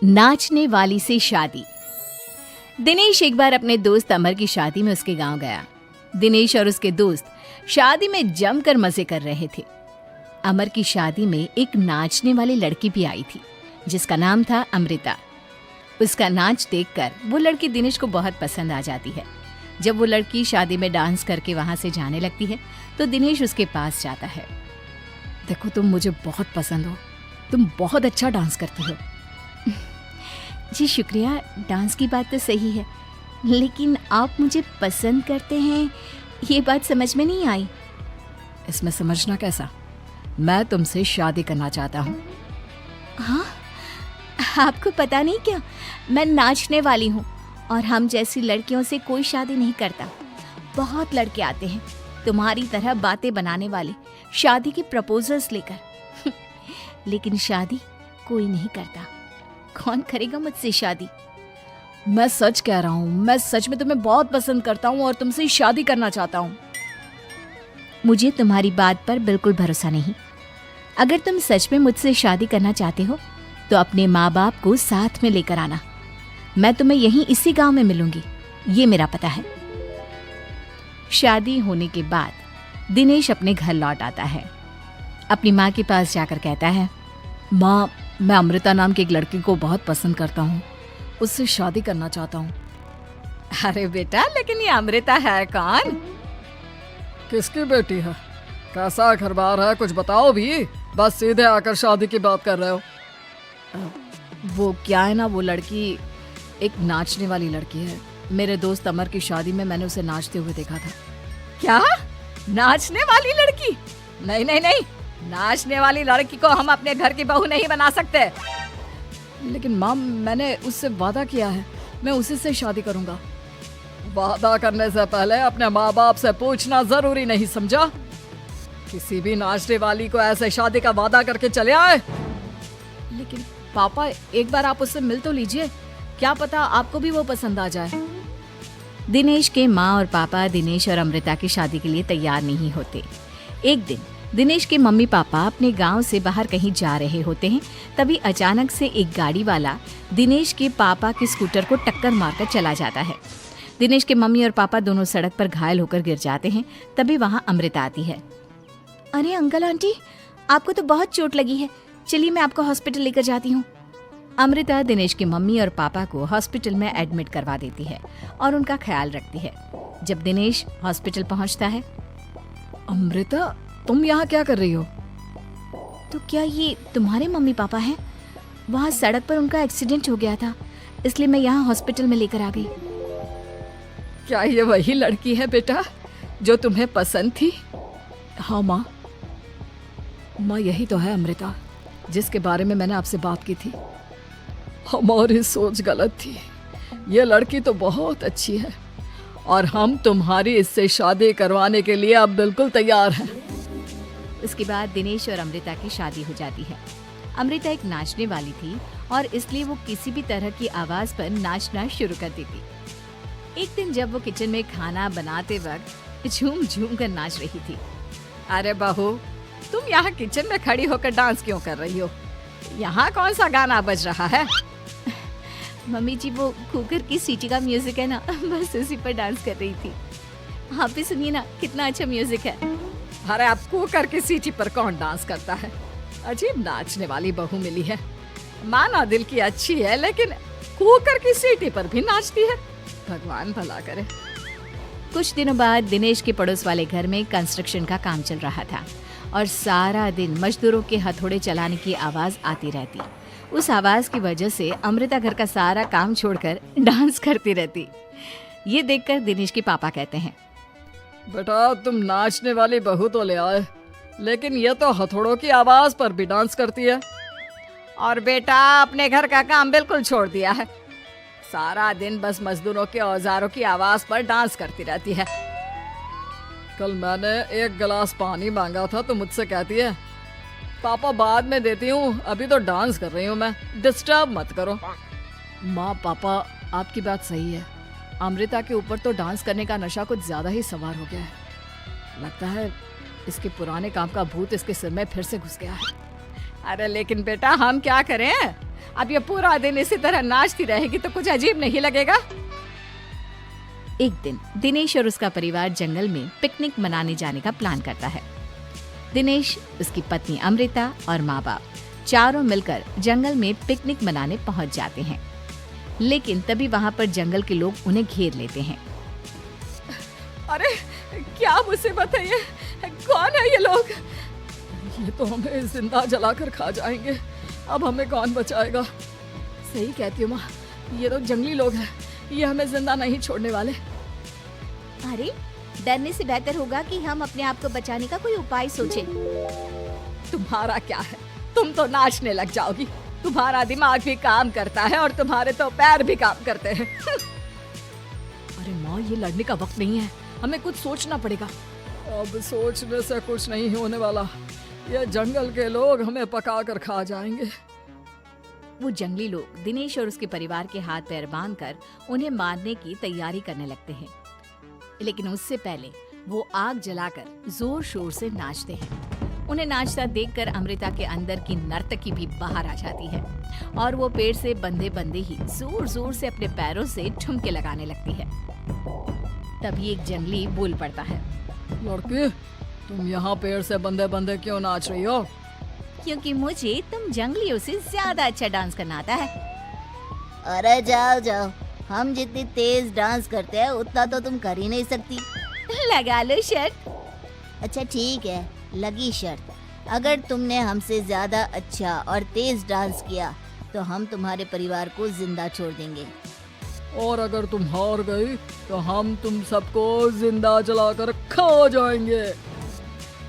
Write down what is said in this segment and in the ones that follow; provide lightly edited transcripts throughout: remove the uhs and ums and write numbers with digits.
नाचने वाली से शादी। दिनेश एक बार अपने दोस्त अमर की शादी में उसके गांव गया। दिनेश और उसके दोस्त शादी में जमकर मजे कर रहे थे। अमर की शादी में एक नाचने वाली लड़की भी आई थी जिसका नाम था अमृता। उसका नाच देखकर वो लड़की दिनेश को बहुत पसंद आ जाती है। जब वो लड़की शादी में डांस करके वहां से जाने लगती है तो दिनेश उसके पास जाता है। देखो, तुम मुझे बहुत पसंद हो, तुम बहुत अच्छा डांस करती हो। जी शुक्रिया, डांस की बात तो सही है, लेकिन आप मुझे पसंद करते हैं ये बात समझ में नहीं आई। इसमें समझना कैसा? मैं तुमसे शादी करना चाहता हूँ। हाँ, आपको पता नहीं क्या, मैं नाचने वाली हूँ और हम जैसी लड़कियों से कोई शादी नहीं करता। बहुत लड़के आते हैं तुम्हारी तरह बातें बनाने वाले, शादी के प्रपोजल्स लेकर लेकिन शादी कोई नहीं करता। कौन करेगा मुझसे शादी? मैं सच कह रहा हूँ, मैं सच में तुम्हें बहुत पसंद करता हूँ और तुमसे शादी करना चाहता हूँ। मुझे तुम्हारी बात पर बिल्कुल भरोसा नहीं। अगर तुम सच में मुझसे शादी करना चाहते हो तो अपने माँ बाप को साथ में लेकर आना। मैं तुम्हें यहीं इसी गांव में मिलूंगी, ये मेरा पता है। शादी होने के बाद दिनेश अपने घर लौट आता है। अपनी माँ के पास जाकर कहता है, माँ, मैं अमृता नाम की एक लड़की को बहुत पसंद करता हूँ, उससे शादी करना चाहता हूँ। अरे बेटा, लेकिन ये अमृता है कौन? किसकी बेटी है? कैसा घर बार है, कुछ बताओ भी। बस सीधे आकर शादी की बात कर रहे हो। वो क्या है ना, वो लड़की एक नाचने वाली लड़की है। मेरे दोस्त अमर की शादी में मैंने उसे नाचते हुए देखा था। क्या? नाचने वाली लड़की? नहीं नहीं नहीं, नाचने वाली लड़की को हम अपने घर की बहू नहीं बना सकते। लेकिन माँ, मैंने उससे वादा किया है, मैं उसी से शादी करूंगा। वादा करने से पहले अपने माँ बाप से पूछना जरूरी नहीं समझा? किसी भी नाचने वाली को ऐसे शादी का वादा करके चले आए। लेकिन पापा, एक बार आप उससे मिल तो लीजिए, क्या पता आपको भी वो पसंद आ जाए। दिनेश के माँ और पापा दिनेश और अमृता की शादी के लिए तैयार नहीं होते। एक दिन दिनेश के मम्मी पापा अपने गांव से बाहर कहीं जा रहे होते हैं। तभी अचानक से एक गाड़ी वाला दिनेश के पापा के स्कूटर को टक्कर मारकर चला जाता है। दिनेश के मम्मी और पापा दोनों सड़क पर घायल होकर गिर जाते हैं। तभी वहां अमृता आती है। अरे अंकल आंटी, आपको तो बहुत चोट लगी है, चलिए मैं आपको हॉस्पिटल लेकर जाती हूँ। अमृता दिनेश के मम्मी और पापा को हॉस्पिटल में एडमिट करवा देती है और उनका ख्याल रखती है। जब दिनेश हॉस्पिटल पहुंचता है, अमृता, तुम यहाँ क्या कर रही हो? तो क्या ये तुम्हारे मम्मी पापा हैं? वहाँ सड़क पर उनका एक्सीडेंट हो गया था, इसलिए मैं यहाँ हॉस्पिटल में लेकर आ गई। क्या ये वही लड़की है बेटा जो तुम्हें पसंद थी? हाँ माँ, यही तो है अमृता, जिसके बारे में मैंने आपसे बात की थी। हमारी सोच गलत थी। ये लड़की तो बहुत अच्छी है और हम तुम्हारी इससे शादी करवाने के लिए अब बिल्कुल तैयार हैं। इसके बाद दिनेश और अमृता की शादी हो जाती है। अमृता एक नाचने वाली थी और इसलिए वो किसी भी तरह की आवाज पर नाचना शुरू कर देती। एक दिन जब वो किचन में खाना बनाते वक्त झूम झूम कर नाच रही थी। अरे बहू, तुम यहाँ किचन में खड़ी होकर डांस क्यों कर रही हो? यहाँ कौन सा गाना बज रहा है? मम्मी जी, वो कुकर की सीटी का म्यूजिक है ना, बस उसी पर डांस कर रही थी। आप भी सुनिए ना, कितना अच्छा म्यूजिक है। अरे अब कुकर की सीटी पर कौन डांस करता है? अजीब नाचने वाली बहू मिली है। माना दिल की अच्छी है, लेकिन कुकर की सीटी पर भी नाचती है। भगवान भला करे। कुछ दिनों बाद दिनेश के पड़ोस वाले घर में कंस्ट्रक्शन का काम चल रहा था और सारा दिन मजदूरों के हथौड़े चलाने की आवाज आती रहती। उस आवाज की वजह से अमृता घर का सारा काम छोड़कर डांस करती रहती। ये देखकर दिनेश के पापा कहते हैं, बेटा, तुम नाचने वाली बहू तो ले आए, लेकिन ये तो हथौड़ों की आवाज पर भी डांस करती है। और बेटा, अपने घर का काम बिल्कुल छोड़ दिया है, सारा दिन बस मजदूरों के औजारों की आवाज पर डांस करती रहती है। कल मैंने एक गिलास पानी मांगा था तो मुझसे कहती है, पापा बाद में देती हूँ, अभी तो डांस कर रही हूँ मैं, डिस्टर्ब मत करो। माँ, पापा, आपकी बात सही है। अमृता के ऊपर तो डांस करने का नशा कुछ ज्यादा ही सवार हो गया है। लगता है इसके पुराने काम का भूत इसके सिर में फिर से घुस गया है। अरे लेकिन बेटा, हम क्या करें? अब ये पूरा दिन इसी तरह नाचती रहेगी तो कुछ अजीब नहीं लगेगा? एक दिन दिनेश और उसका परिवार जंगल में पिकनिक मनाने जाने का प्लान करता है। दिनेश, उसकी पत्नी अमृता और माँ बाप चारों मिलकर जंगल में पिकनिक मनाने पहुंच जाते हैं। लेकिन तभी वहां पर जंगल के लोग उन्हें घेर लेते हैं। अरे क्या मुसीबत है ये? कौन है ये लोग? ये तो हमें जिंदा जलाकर खा जाएंगे। अब हमें कौन बचाएगा? सही कहती हूँ माँ, ये तो जंगली लोग हैं, ये हमें जिंदा नहीं छोड़ने वाले। अरे डरने से बेहतर होगा कि हम अपने आप को बचाने का कोई उपाय सोचें। तुम्हारा क्या है, तुम तो नाचने लग जाओगी। तुम्हारा दिमाग भी काम करता है और तुम्हारे तो पैर भी काम करते हैं। अरे माँ, ये लड़ने का वक्त नहीं है, हमें कुछ सोचना पड़ेगा। अब सोचने से कुछ नहीं होने वाला, ये जंगल के लोग हमें पका कर खा जाएंगे। वो जंगली लोग दिनेश और उसके परिवार के हाथ पैर बांधकर उन्हें मारने की तैयारी करने लगते हैं। लेकिन उससे पहले वो आग जलाकर जोर शोर से नाचते हैं। उन्हें नाचता देखकर अमृता के अंदर की नर्तकी भी बाहर आ जाती है और वो पेड़ से बंधे बंधे ही जोर जोर से अपने पैरों से ठुमके लगाने लगती है। तभी एक जंगली बोल पड़ता है, लड़की, तुम यहाँ पेड़ से बंधे बंधे क्यों नाच रही हो? क्योंकि मुझे तुम जंगलियों से ज्यादा अच्छा डांस करना आता है। अरे जाओ जाओ, हम जितनी तेज डांस करते हैं उतना तो तुम कर ही नहीं सकती। लगा लो शर्त। अच्छा ठीक है, लगी शर्त। अगर तुमने हमसे ज्यादा अच्छा और तेज डांस किया तो हम तुम्हारे परिवार को जिंदा छोड़ देंगे। और अगर तुम हार गई तो हम तुम सबको जिंदा जलाकर खा जाएंगे।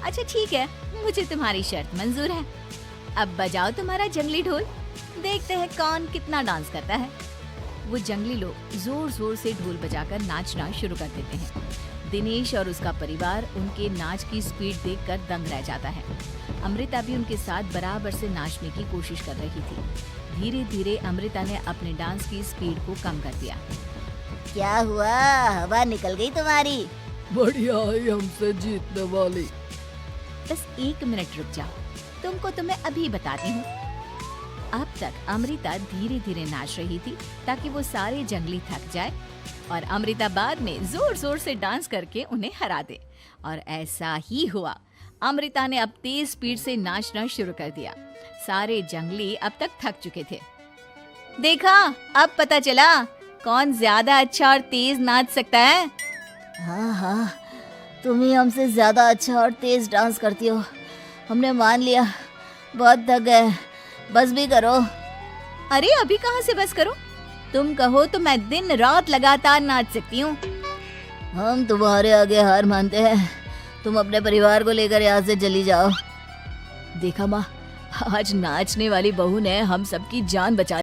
अच्छा ठीक है, मुझे तुम्हारी शर्त मंजूर है। अब बजाओ तुम्हारा जंगली ढोल, देखते हैं कौन कितना डांस करता है। वो जंगली लोग जोर जोर से ढोल बजाकर नाचना शुरू कर देते हैं। दिनेश और उसका परिवार उनके नाच की स्पीड देखकर दंग रह जाता है। अमृता भी उनके साथ बराबर से नाचने की कोशिश कर रही थी। धीरे धीरे अमृता ने अपने डांस की स्पीड को कम कर दिया। क्या हुआ, हवा निकल गई तुम्हारी? बढ़िया है हमसे जीतने वाली। बस 1 मिनट रुक जाओ, तुमको तो मैं अभी बताती हूँ। अब तक अमृता धीरे धीरे नाच रही थी ताकि वो सारे जंगली थक जाए और अमृता बाद में जोर जोर से डांस करके उन्हें हरा दे। और ऐसा ही हुआ। अमृता ने अब तेज स्पीड से नाचना शुरू कर दिया। सारे जंगली अब तक थक चुके थे। देखा, अब पता चला कौन ज्यादा अच्छा और तेज नाच सकता है। हाँ हाँ, तुम ही हमसे ज्यादा अच्छा और तेज डांस करती हो। हमने मान लिया, बहुत थक गए, बस भी करो। अरे अभी कहाँ से बस करो, तुम कहो तो मैं दिन रात लगातार नाच सकती हूँ। हम तुम्हारे आगे हार मानते हैं, तुम अपने परिवार को लेकर यहाँ से चली जाओ। देखा माँ, आज नाचने वाली बहू ने हम सबकी जान बचा